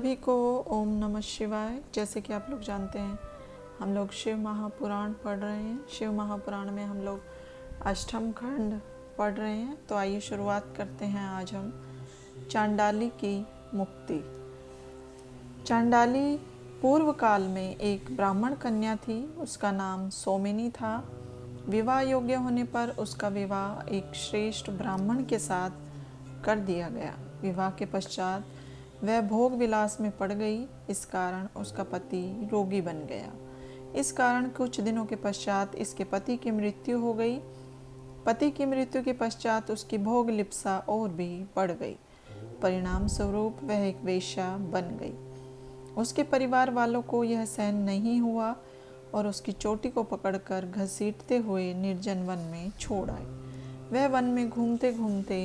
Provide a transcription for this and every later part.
सभी को ओम नमः शिवाय। जैसे कि आप लोग जानते हैं, हम लोग शिव महापुराण पढ़ रहे हैं। शिव महापुराण में हम लोग अष्टम खंड पढ़ रहे हैं। तो आइए शुरुआत करते हैं। आज हम चांडाली की मुक्ति। चांडाली पूर्व काल में एक ब्राह्मण कन्या थी। उसका नाम सोमिनी था। विवाह योग्य होने पर उसका विवाह एक श्रेष्ठ ब्राह्मण के साथ कर दिया गया। विवाह के पश्चात वह भोग विलास में पड़ गई। इस कारण उसका पति रोगी बन गया। इस कारण कुछ दिनों के पश्चात इसके पति की मृत्यु हो गई। पति की मृत्यु के पश्चात उसकी भोग लिप्सा और भी बढ़ गई। परिणाम स्वरूप वह एक वेश्या बन गई। उसके परिवार वालों को यह सहन नहीं हुआ और उसकी चोटी को पकड़कर घसीटते हुए निर्जन वन में छोड़ आए। वह वन में घूमते घूमते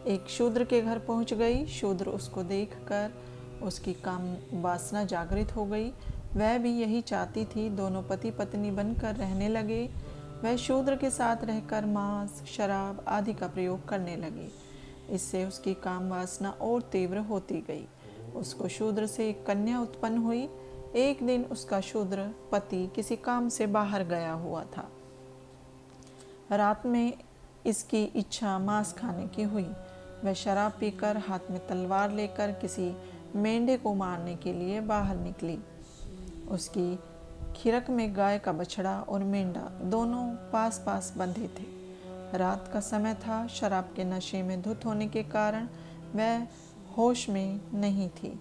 एक शूद्र के घर पहुंच गई। शूद्र उसको देखकर उसकी काम वासना जागृत हो गई। वह भी यही चाहती थी। दोनों पति पत्नी बनकर रहने लगे। वह शूद्र के साथ रहकर मांस, शराब आदि का प्रयोग करने लगी। इससे उसकी काम वासना और तीव्र होती गई। उसको शूद्र से एक कन्या उत्पन्न हुई। एक दिन उसका शूद्र पति किसी काम से बाहर गया हुआ था। रात में इसकी इच्छा मांस खाने की हुई। वह शराब पीकर हाथ में तलवार लेकर किसी मेंढे को मारने के लिए बाहर निकली। उसकी खिरक में गाय का बछड़ा और मेंढा दोनों पास पास बंधे थे। रात का समय था। शराब के नशे में धुत होने के कारण वह होश में नहीं थी।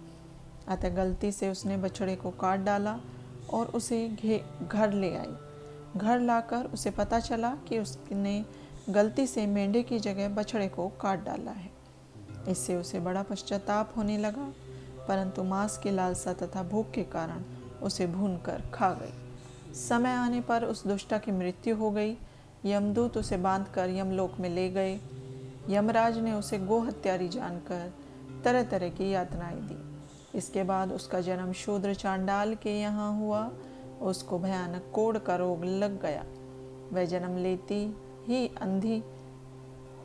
अतः गलती से उसने बछड़े को काट डाला और उसे घर ले आई। घर लाकर उसे पता चला कि उसने गलती से मेंढे की जगह बछड़े को काट डाला है। इससे उसे बड़ा पश्चाताप होने लगा, परंतु मांस की लालसा तथा भूख के कारण उसे भूनकर खा गई। समय आने पर उस दुष्टा की मृत्यु हो गई। यमदूत उसे बांधकर यमलोक में ले गए। यमराज ने उसे गोहत्यारी जानकर तरह तरह की यातनाएं दी। इसके बाद उसका जन्म शूद्र चांडाल के यहाँ हुआ। उसको भयानक कोढ़ का रोग लग गया। वह जन्म लेती ही अंधी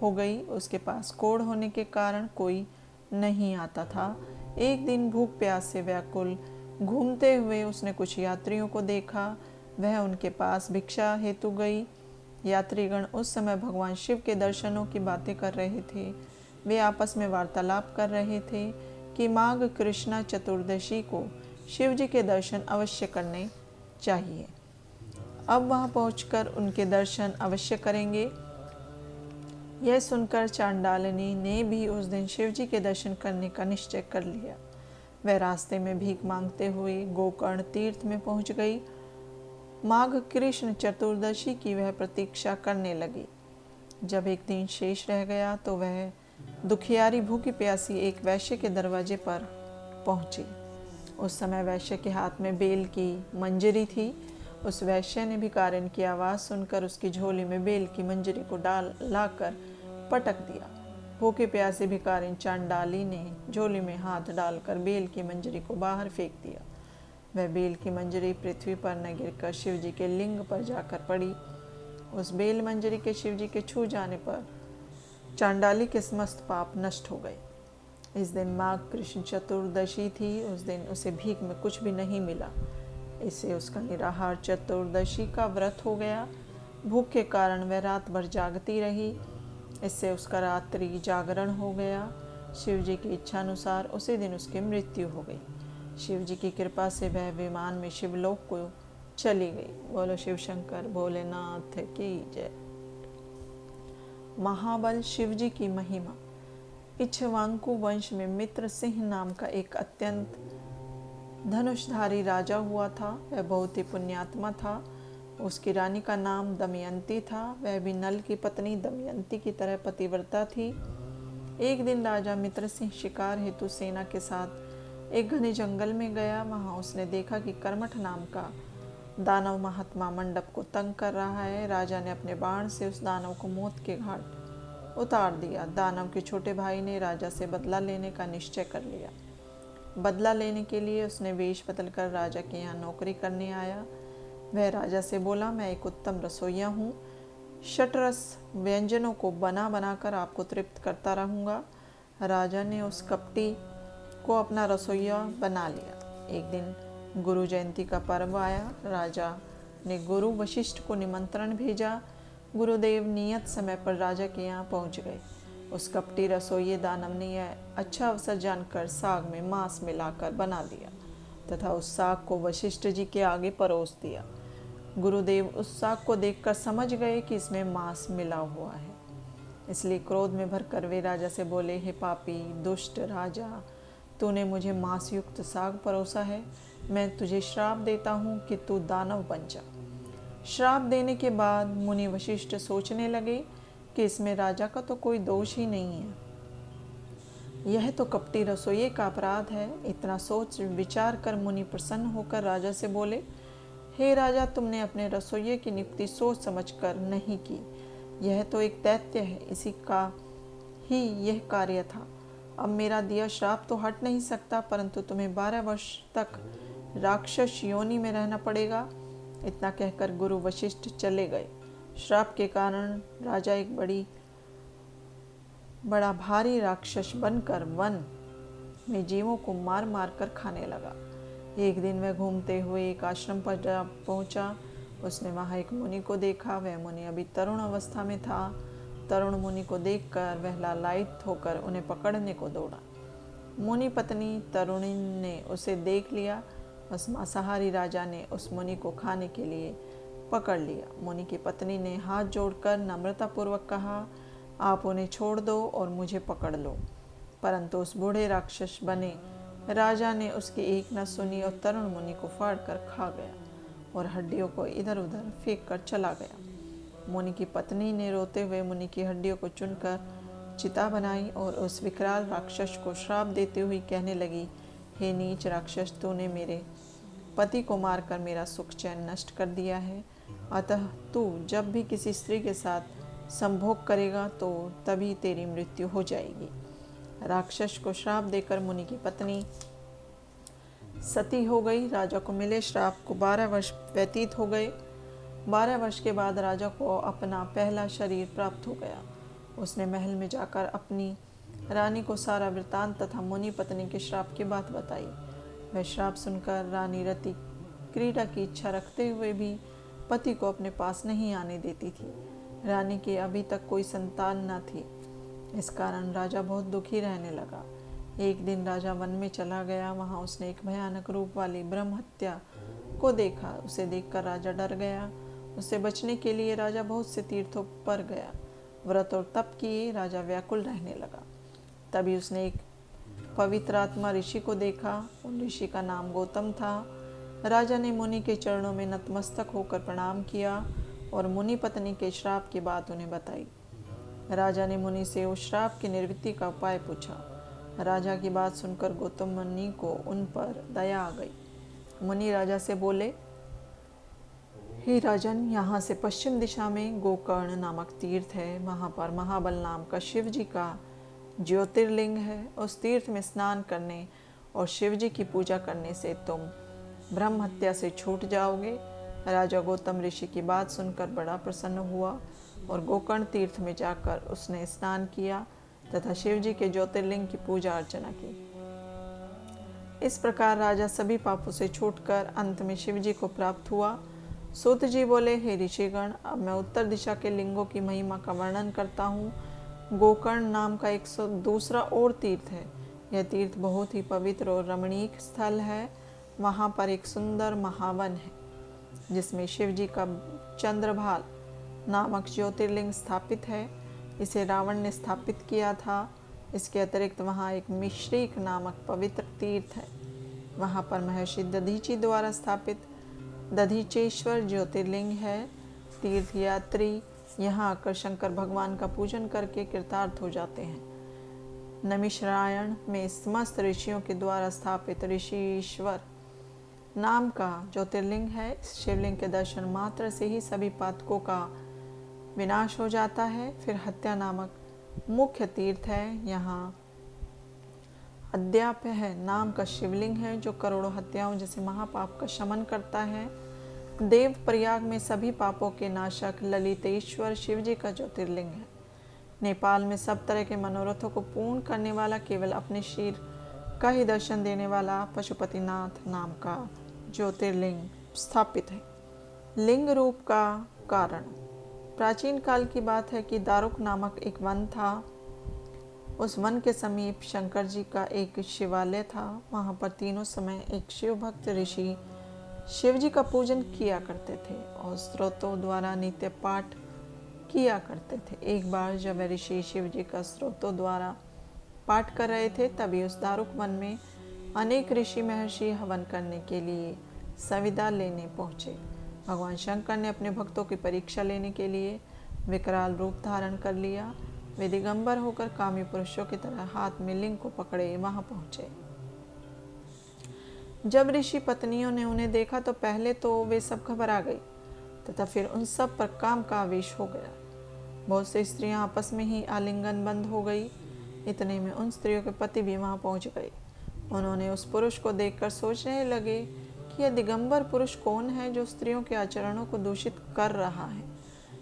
हो गई। उसके पास कोढ़ होने के कारण कोई नहीं आता था। एक दिन भूख प्यास से व्याकुल घूमते हुए उसने कुछ यात्रियों को देखा। वह उनके पास भिक्षा हेतु गई। यात्रीगण उस समय भगवान शिव के दर्शनों की बातें कर रहे थे। वे आपस में वार्तालाप कर रहे थे कि माघ कृष्णा चतुर्दशी को शिव जी के दर्शन अवश्य करने चाहिए। अब वहां पहुंचकर उनके दर्शन अवश्य करेंगे। यह सुनकर चांडालिनी ने भी उस दिन शिव जी के दर्शन करने का निश्चय कर लिया। वह रास्ते में भीख मांगते हुए गोकर्ण तीर्थ में पहुंच गई। माघ कृष्ण चतुर्दशी की वह प्रतीक्षा करने लगी। जब एक दिन शेष रह गया तो वह दुखियारी भूखी प्यासी एक वैश्य के दरवाजे पर पहुंची। उस समय वैश्य के हाथ में बेल की मंजरी थी। उस वैश्य ने भिखारिन की आवाज़ सुनकर उसकी झोली में बेल की मंजरी को लाकर पटक दिया। भूखे प्यासे भिखारिन चांडाली ने झोली में हाथ डालकर बेल की मंजरी को बाहर फेंक दिया। वह बेल की मंजरी पृथ्वी पर न गिरकर शिव जी के लिंग पर जाकर पड़ी। उस बेल मंजरी के शिव जी के छू जाने पर चांडाली के समस्त पाप नष्ट हो गए। इस दिन माघ कृष्ण चतुर्दशी थी। उस दिन उसे भीख में कुछ भी नहीं मिला। इससे उसका निराहार चतुर्दशी का व्रत हो गया। भूख के कारण वह रात भर जागती रही। इससे उसका रात्रि जागरण हो गया। शिव जी की इच्छा अनुसार उसी दिन उसकी मृत्यु हो गई। शिव जी की कृपा से वह विमान में शिवलोक को चली गई। बोलो शिव शंकर भोलेनाथ की जय। महाबल शिव जी की महिमा। इक्ष्वाकु वंश में मित्र सिंह नाम का एक अत्यंत धनुषधारी राजा हुआ था। वह बहुत ही पुण्यात्मा था। उसकी रानी का नाम दमयंती था। वह भी नल की पत्नी दमयंती की तरह पतिव्रता थी। एक दिन राजा मित्र सिंह शिकार हेतु सेना के साथ एक घने जंगल में गया। वहां उसने देखा कि कर्मठ नाम का दानव महात्मा मंडप को तंग कर रहा है। राजा ने अपने बाण से उस दानव को मौत के घाट उतार दिया। दानव के छोटे भाई ने राजा से बदला लेने का निश्चय कर लिया। बदला लेने के लिए उसने वेश बदलकर राजा के यहाँ नौकरी करने आया। वह राजा से बोला, मैं एक उत्तम रसोइया हूँ। षटरस व्यंजनों को बना बनाकर आपको तृप्त करता रहूँगा। राजा ने उस कपटी को अपना रसोइया बना लिया। एक दिन गुरु जयंती का पर्व आया। राजा ने गुरु वशिष्ठ को निमंत्रण भेजा। गुरुदेव नियत समय पर राजा के यहाँ पहुँच गए। उस कपटी रसोइये दानव ने यह अच्छा अवसर जानकर साग में मांस मिलाकर बना दिया तथा उस साग को वशिष्ठ जी के आगे परोस दिया। गुरुदेव उस साग को देखकर समझ गए कि इसमें मांस मिला हुआ है, इसलिए क्रोध में भरकर वे राजा से बोले, हे पापी दुष्ट राजा, तूने मुझे मांस युक्त साग परोसा है। मैं तुझे श्राप देता हूँ कि तू दानव बन जा। श्राप देने के बाद मुनि वशिष्ठ सोचने लगे कि इसमें राजा का तो कोई दोष ही नहीं है, यह तो कपटी रसोइये का अपराध है। इतना सोच विचार कर मुनि प्रसन्न होकर राजा से बोले, हे राजा, तुमने अपने रसोइये की नियुक्ति सोच समझकर नहीं की। यह तो एक दैत्य है, इसी का ही यह कार्य था। अब मेरा दिया श्राप तो हट नहीं सकता, परंतु तुम्हें 12 वर्ष तक राक्षस योनि में रहना पड़ेगा। इतना कहकर गुरु वशिष्ठ चले गए। श्राप के कारण राजा एक बड़ा भारी राक्षस बनकर वन में जीवों को मार मार कर खाने लगा। एक दिन वह घूमते हुए एक आश्रम पर जा पहुंचा। उसने वहां एक मुनि को देखा। वह मुनि अभी तरुण अवस्था में था। तरुण मुनि को देखकर वह लालायित होकर उन्हें पकड़ने को दौड़ा। मुनि पत्नी तरुणी ने उसे देख लिया। उस मांसाहारी राजा ने उस मुनि को खाने के लिए पकड़ लिया। मुनि की पत्नी ने हाथ जोड़कर नम्रतापूर्वक कहा, आप उन्हें छोड़ दो और मुझे पकड़ लो। परंतु उस बूढ़े राक्षस बने राजा ने उसकी एक न सुनी और तरुण मुनि को फाड़ कर खा गया और हड्डियों को इधर उधर फेंक कर चला गया। मुनि की पत्नी ने रोते हुए मुनि की हड्डियों को चुनकर चिता बनाई और उस विकराल राक्षस को श्राप देते हुए कहने लगी, हे नीच राक्षस, तूने मेरे पति को मारकर मेरा सुख चैन नष्ट कर दिया है। अतः तू जब भी किसी स्त्री के साथ संभोग करेगा तो तभी तेरी मृत्यु हो जाएगी। राक्षस को श्राप देकर मुनि की पत्नी सती हो गई। राजा को मिले श्राप को 12 वर्ष व्यतीत हो गए। 12 वर्ष के बाद राजा को अपना पहला शरीर प्राप्त हो गया। उसने महल में जाकर अपनी रानी को सारा वृतांत तथा मुनि पत्नी के श्राप की बात बताई। वह श्राप सुनकर रानी रति क्रीड़ा की इच्छा रखते हुए भी पति को अपने पास नहीं आने देती थी। रानी की अभी तक कोई संतान न थी। इस कारण राजा बहुत दुखी रहने लगा। एक दिन राजा वन में चला गया। वहां उसने एक भयानक रूप वाली ब्रह्म हत्या को देखा। उसे देखकर राजा डर गया। उससे बचने के लिए राजा बहुत से तीर्थों पर गया। व्रत और तप किए राजा व्याकुल रहने लगा। तभी उसने एक पवित्र आत्मा ऋषि को देखा। उन ऋषि का नाम गौतम था। राजा ने मुनि के चरणों में नतमस्तक होकर प्रणाम किया और मुनि पत्नी के श्राप की बात उन्हें बताई। राजा ने मुनि से उस श्राप की निवृत्ति का उपाय पूछा। राजा की बात सुनकर गौतम मुनि को उन पर दया आ गई। मुनि राजा से बोले, हे राजन, यहाँ से पश्चिम दिशा में गोकर्ण नामक तीर्थ है। वहाँ पर महाबल नाम का शिव जी का ज्योतिर्लिंग है। उस तीर्थ में स्नान करने और शिव जी की पूजा करने से तुम ब्रह्म हत्या से छूट जाओगे। राजा गौतम ऋषि की बात सुनकर बड़ा प्रसन्न हुआ और गोकर्ण तीर्थ में जाकर उसने स्नान किया तथा शिव जी के ज्योतिर्लिंग की पूजा अर्चना की। इस प्रकार राजा सभी पापों से छूटकर अंत में शिव जी को प्राप्त हुआ। सूत जी बोले, हे ऋषिगण, अब मैं उत्तर दिशा के लिंगों की महिमा का वर्णन करता हूँ। गोकर्ण नाम का एक दूसरा और तीर्थ है। यह तीर्थ बहुत ही पवित्र और रमणीक स्थल है। वहाँ पर एक सुंदर महावन है जिसमें शिव जी का चंद्रभाल नामक ज्योतिर्लिंग स्थापित है। इसे रावण ने स्थापित किया था। इसके अतिरिक्त वहाँ एक मिश्रिक नामक पवित्र तीर्थ है। वहाँ पर महर्षि दधीची द्वारा स्थापित दधीचेश्वर ज्योतिर्लिंग है। तीर्थयात्री यहाँ आकर शंकर भगवान का पूजन करके कृतार्थ हो जाते हैं। नमिश्रायण में समस्त ऋषियों के द्वारा स्थापित ऋषिश्वर नाम का ज्योतिर्लिंग है। इस शिवलिंग के दर्शन मात्र से ही सभी पातकों का विनाश हो जाता है। फिर हत्या नामक मुख्य तीर्थ है। यहाँ अद्याप है नाम का शिवलिंग है जो करोड़ों हत्याओं जैसे महापाप का शमन करता है। देव प्रयाग में सभी पापों के नाशक ललितेश्वर शिव जी का ज्योतिर्लिंग है। नेपाल में सब तरह के मनोरथों को पूर्ण करने वाला केवल अपने का ही दर्शन देने वाला पशुपतिनाथ नाम का ज्योतिर्लिंग स्थापित है। लिंग रूप का कारण। प्राचीन काल की बात है कि दारुक नामक एक वन था। उस वन के समीप शंकर जी का एक शिवालय था। वहाँ पर तीनों समय एक शिव भक्त ऋषि शिव जी का पूजन किया करते थे और स्त्रोतों द्वारा नित्य पाठ किया करते थे। एक बार जब वह ऋषि शिव जी का स्त्रोतों द्वारा पाठ कर रहे थे, तभी उस दारुक वन में अनेक ऋषि महर्षि हवन करने के लिए संविदा लेने पहुँचे। भगवान शंकर ने अपने भक्तों की परीक्षा लेने के लिए विकराल रूप धारण कर लिया। वे दिगंबर होकर कामी पुरुषों की तरह हाथ में लिंग को पकड़े वहां पहुंचे। जब ऋषि पत्नियों ने उन्हें देखा तो पहले तो वे सब घबरा गई तथा फिर उन सब पर काम का आवेश हो गया। बहुत सी स्त्रियां आपस में ही आलिंगन बंद हो गई। इतने में उन स्त्रियों के पति भी वहां पहुंच गए। उन्होंने उस पुरुष को देखकर सोचने लगे कि यह दिगंबर पुरुष कौन है जो स्त्रियों के आचरणों को दूषित कर रहा है।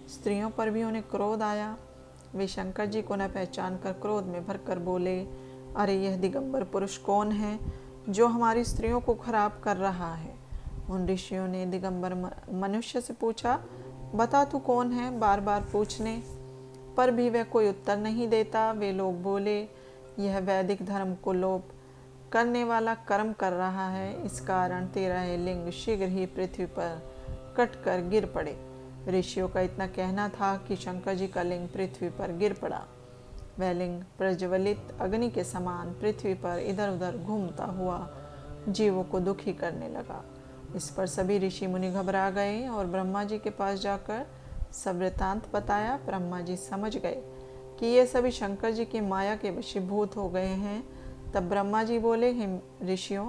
स्त्रियों पर भी उन्हें क्रोध आया। वे शंकर जी को न पहचान कर क्रोध में भरकर बोले, अरे यह दिगंबर पुरुष कौन है जो हमारी स्त्रियों को खराब कर रहा है। उन ऋषियों ने दिगंबर मनुष्य से पूछा, बता तू कौन है। बार बार पूछने पर भी वह कोई उत्तर नहीं देता। वे लोग बोले, यह वैदिक धर्म को लोप करने वाला कर्म कर रहा है। इस कारण तेरा यह लिंग शीघ्र ही पृथ्वी पर कटकर गिर पड़े। ऋषियों का इतना कहना था कि शंकर जी का लिंग पृथ्वी पर गिर पड़ा। वह लिंग प्रज्वलित अग्नि के समान पृथ्वी पर इधर उधर घूमता हुआ जीवों को दुखी करने लगा। इस पर सभी ऋषि मुनि घबरा गए और ब्रह्मा जी के पास जाकर सब वृतांत बताया। ब्रह्मा जी समझ गए कि ये सभी शंकर जी की माया के वशीभूत हो गए हैं। तब ब्रह्मा जी बोले, हे ऋषियों,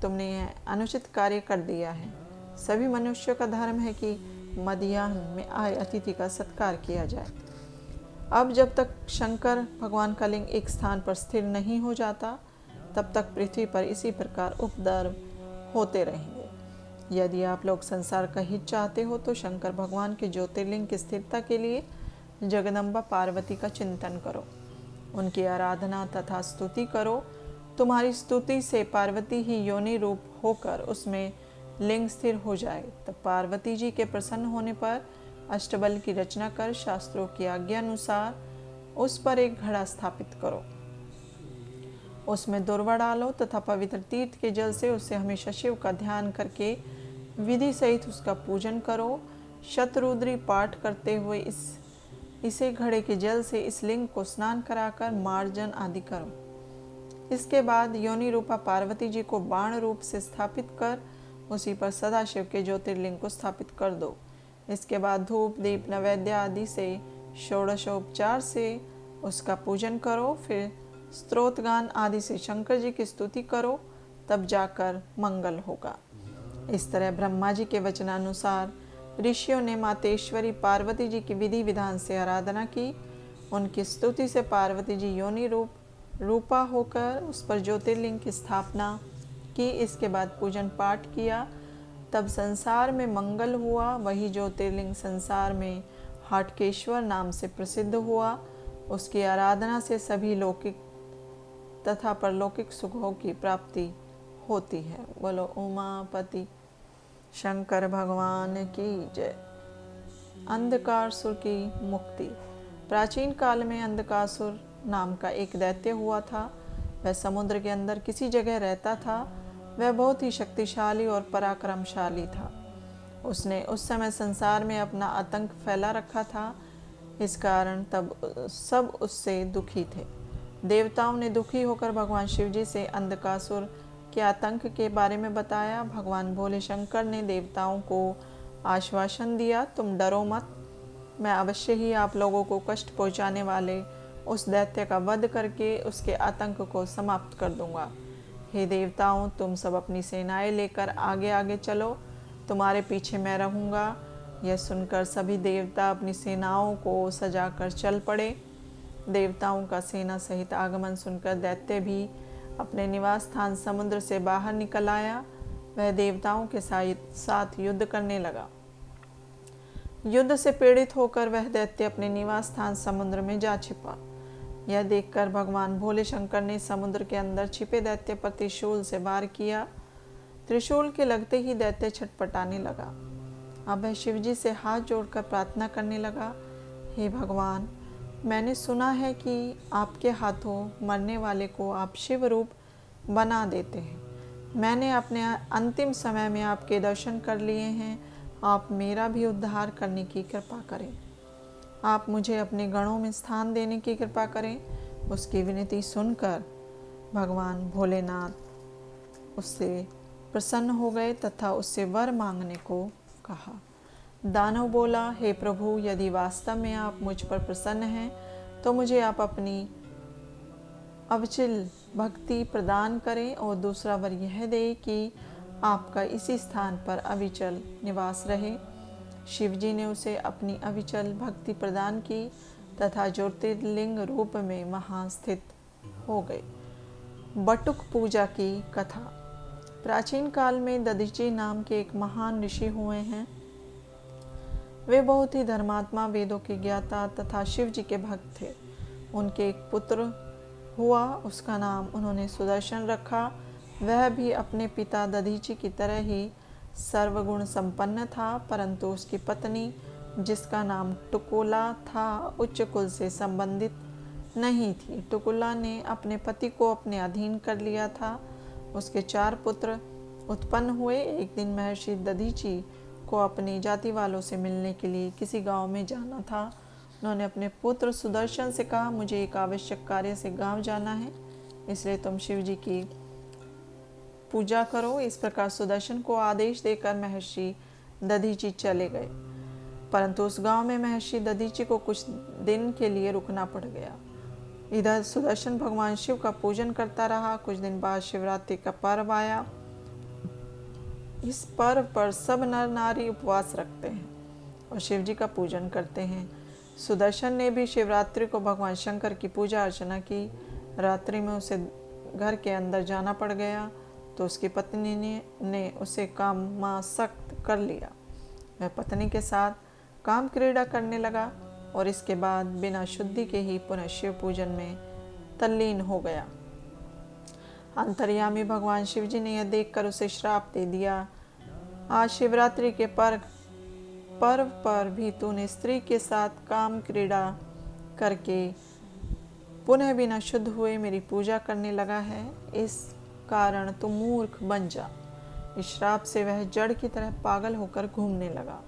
तुमने यह अनुचित कार्य कर दिया है। सभी मनुष्यों का धर्म है कि मध्याह्न में आए अतिथि का सत्कार किया जाए। अब जब तक शंकर भगवान का लिंग एक स्थान पर स्थिर नहीं हो जाता, तब तक पृथ्वी पर इसी प्रकार उपद्रव होते रहेंगे। यदि आप लोग संसार का हित चाहते हो तो शंकर भगवान के ज्योतिर्लिंग की स्थिरता के लिए जगदम्बा पार्वती का चिंतन करो, उनकी आराधना तथा स्तुति करो। तुम्हारी स्तुति से पार्वती ही योनि रूप होकर उसमें लिंग स्थिर हो जाए। तब पार्वती जी के प्रसन्न होने पर अष्टबल की रचना कर शास्त्रों की आज्ञा अनुसार उस पर एक घड़ा स्थापित करो। उसमें दुर्वा डालो तथा पवित्र तीर्थ के जल से उससे हमेशा शिव का ध्यान करके विधि सहित उसका पूजन करो। शतरुद्री पाठ करते हुए इसे घड़े के जल से इस लिंग को स्नान कराकर मार्जन आदि करो। इसके बाद योनि रूपा पार्वती जी को बाण रूप से स्थापित कर उसी पर सदाशिव के ज्योतिर्लिंग को स्थापित कर दो। इसके बाद धूप दीप नैवेद्य आदि से षोडशोपचार से उसका पूजन करो। फिर स्तोत्रगान आदि से शंकर जी की स्तुति करो, तब जाकर मंगल होगा। इस तरह ब्रह्मा जी के वचनानुसार ऋषियों ने मातेश्वरी पार्वती जी की विधि विधान से आराधना की। उनकी स्तुति से पार्वती जी योनि रूपा होकर उस पर ज्योतिर्लिंग की स्थापना की। इसके बाद पूजन पाठ किया, तब संसार में मंगल हुआ। वही ज्योतिर्लिंग संसार में हाटकेश्वर नाम से प्रसिद्ध हुआ। उसकी आराधना से सभी लौकिक तथा परलौकिक सुखों की प्राप्ति होती है। बोलो उमापति शंकर भगवान की जय। अंधकारसुर की मुक्ति। प्राचीन काल में अंधकासुर नाम का एक दैत्य हुआ था। वह समुद्र के अंदर किसी जगह रहता था। वह बहुत ही शक्तिशाली और पराक्रमशाली था। उसने उस समय संसार में अपना आतंक फैला रखा था। इस कारण तब सब उससे दुखी थे। देवताओं ने दुखी होकर भगवान शिव जी से अंधकासुर के आतंक के बारे में बताया। भगवान भोले शंकर ने देवताओं को आश्वासन दिया, तुम डरो मत, मैं अवश्य ही आप लोगों को कष्ट पहुंचाने वाले उस दैत्य का वध करके उसके आतंक को समाप्त कर दूंगा। हे देवताओं, तुम सब अपनी सेनाएं लेकर आगे आगे चलो, तुम्हारे पीछे मैं रहूँगा। यह सुनकर सभी देवता अपनी सेनाओं को सजाकर चल पड़े। देवताओं का सेना सहित आगमन सुनकर दैत्य भी अपने निवास स्थान समुद्र से बाहर निकल आया। वह देवताओं के साथ युद्ध करने लगा। युद्ध से पीड़ित होकर वह दैत्य अपने निवास स्थान समुद्र में जा छिपा। यह देखकर भगवान भोले शंकर ने समुद्र के अंदर छिपे दैत्य पर त्रिशूल से वार किया। त्रिशूल के लगते ही दैत्य छटपटाने लगा। अब वह शिवजी से हाथ जोड़कर प्रार्थना करने लगा, हे भगवान, मैंने सुना है कि आपके हाथों मरने वाले को आप शिव रूप बना देते हैं। मैंने अपने अंतिम समय में आपके दर्शन कर लिए हैं। आप मेरा भी उद्धार करने की कृपा करें। आप मुझे अपने गणों में स्थान देने की कृपा करें। उसकी विनती सुनकर भगवान भोलेनाथ उससे प्रसन्न हो गए तथा उससे वर मांगने को कहा। दानव बोला, हे प्रभु, यदि वास्तव में आप मुझ पर प्रसन्न हैं तो मुझे आप अपनी अविचल भक्ति प्रदान करें और दूसरा वर यह दे कि आपका इसी स्थान पर अविचल निवास रहे। शिवजी ने उसे अपनी अविचल भक्ति प्रदान की तथा ज्योतिर्लिंग रूप में वहाँ स्थित हो गए। बटुक पूजा की कथा। प्राचीन काल में दधीची नाम के एक महान ऋषि हुए हैं। वे बहुत ही धर्मात्मा, वेदों के ज्ञाता तथा शिव जी के भक्त थे। उनके एक पुत्र हुआ, उसका नाम उन्होंने सुदर्शन रखा। वह भी अपने पिता दधीची की तरह ही सर्वगुण संपन्न था, परंतु उसकी पत्नी, जिसका नाम टुकुला था, उच्च कुल से संबंधित नहीं थी। टुकुला ने अपने पति को अपने अधीन कर लिया था। उसके 4 पुत्र उत्पन्न हुए। एक दिन महर्षि दधीची को अपनी जाति वालों से मिलने के लिए किसी गांव में जाना था। उन्होंने अपने पुत्र सुदर्शन से कहा, मुझे एक आवश्यक कार्य से गांव जाना है, इसलिए तुम शिव जी की पूजा करो। इस प्रकार सुदर्शन को आदेश देकर महर्षि दधीची चले गए, परंतु उस गांव में महर्षि दधीची को कुछ दिन के लिए रुकना पड़ गया। इधर सुदर्शन भगवान शिव का पूजन करता रहा। कुछ दिन बाद शिवरात्रि का पर्व आया। इस पर्व पर सब नर नारी उपवास रखते हैं और शिव जी का पूजन करते हैं। सुदर्शन ने भी शिवरात्रि को भगवान शंकर की पूजा अर्चना की। रात्रि में उसे घर के अंदर जाना पड़ गया तो उसकी पत्नी ने उसे कामासक्त कर लिया। वह पत्नी के साथ काम क्रीड़ा करने लगा और इसके बाद बिना शुद्धि के ही पुनः शिव पूजन में तल्लीन हो गया। अंतर्यामी भगवान शिव जी ने यह देखकर उसे श्राप दे दिया, आज शिवरात्रि के पर्व पर भी तूने स्त्री के साथ काम क्रीड़ा करके पुनः बिना शुद्ध हुए मेरी पूजा करने लगा है। इस कारण तू मूर्ख बन जा। इस श्राप से वह जड़ की तरह पागल होकर घूमने लगा।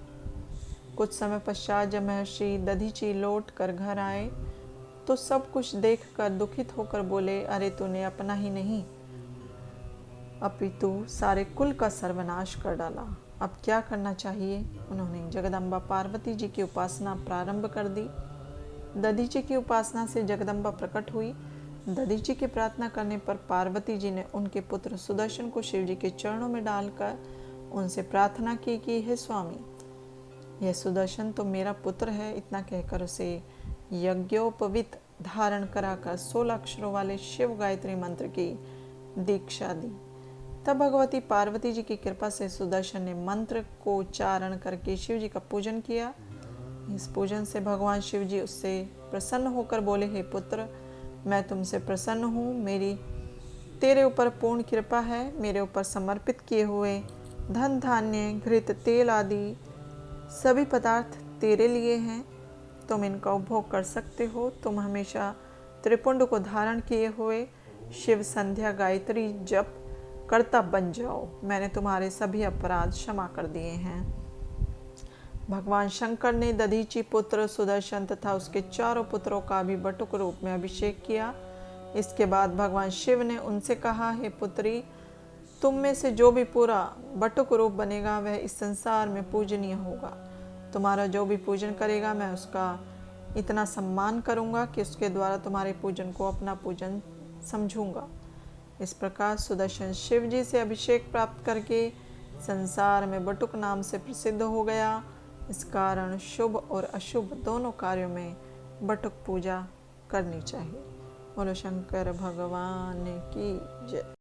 कुछ समय पश्चात जब महर्षि दधीची लौट कर घर आए तो सब कुछ देखकर दुखित होकर बोले, अरे तूने अपना ही नहीं अपितु सारे कुल का सर्वनाश कर डाला। अब क्या करना चाहिए? उन्होंने जगदम्बा पार्वती जी की उपासना प्रारंभ कर दी। दधीची की उपासना से जगदम्बा प्रकट हुई। दधीची की प्रार्थना करने पर पार्वती जी ने उनके पुत्र सुदर्शन को शिव जी के चरणों में डालकर उनसे प्रार्थना की कि हे स्वामी, यह सुदर्शन तो मेरा पुत्र है। इतना कहकर उसे यज्ञोपवीत धारण कराकर 16 अक्षरों वाले शिव गायत्री मंत्र की दीक्षा दी। तब भगवती पार्वती जी की कृपा से सुदर्शन ने मंत्र को उच्चारण करके शिव जी का पूजन किया। इस पूजन से भगवान शिव जी उससे प्रसन्न होकर बोले, हे पुत्र, मैं तुमसे प्रसन्न हूँ। मेरी तेरे ऊपर पूर्ण कृपा है। मेरे ऊपर समर्पित किए हुए धन धान्य घृत तेल आदि सभी पदार्थ तेरे लिए हैं। तुम इनका उपभोग कर सकते हो। तुम हमेशा त्रिपुंड को धारण किए हुए शिव संध्या गायत्री जप कर्ता बन जाओ। मैंने तुम्हारे सभी अपराध क्षमा कर दिए हैं। भगवान शंकर ने दधीची पुत्र सुदर्शन तथा उसके 4 पुत्रों का भी बटुक रूप में अभिषेक किया। इसके बाद भगवान शिव ने उनसे कहा, हे पुत्री, तुम में से जो भी पूरा बटुक रूप बनेगा वह इस संसार में पूजनीय होगा। तुम्हारा जो भी पूजन करेगा मैं उसका इतना सम्मान करूंगा कि उसके द्वारा तुम्हारे पूजन को अपना पूजन समझूंगा। इस प्रकार सुदर्शन शिव जी से अभिषेक प्राप्त करके संसार में बटुक नाम से प्रसिद्ध हो गया। इस कारण शुभ और अशुभ दोनों कार्यों में बटुक पूजा करनी चाहिए। बोलो शंकर भगवान की जय।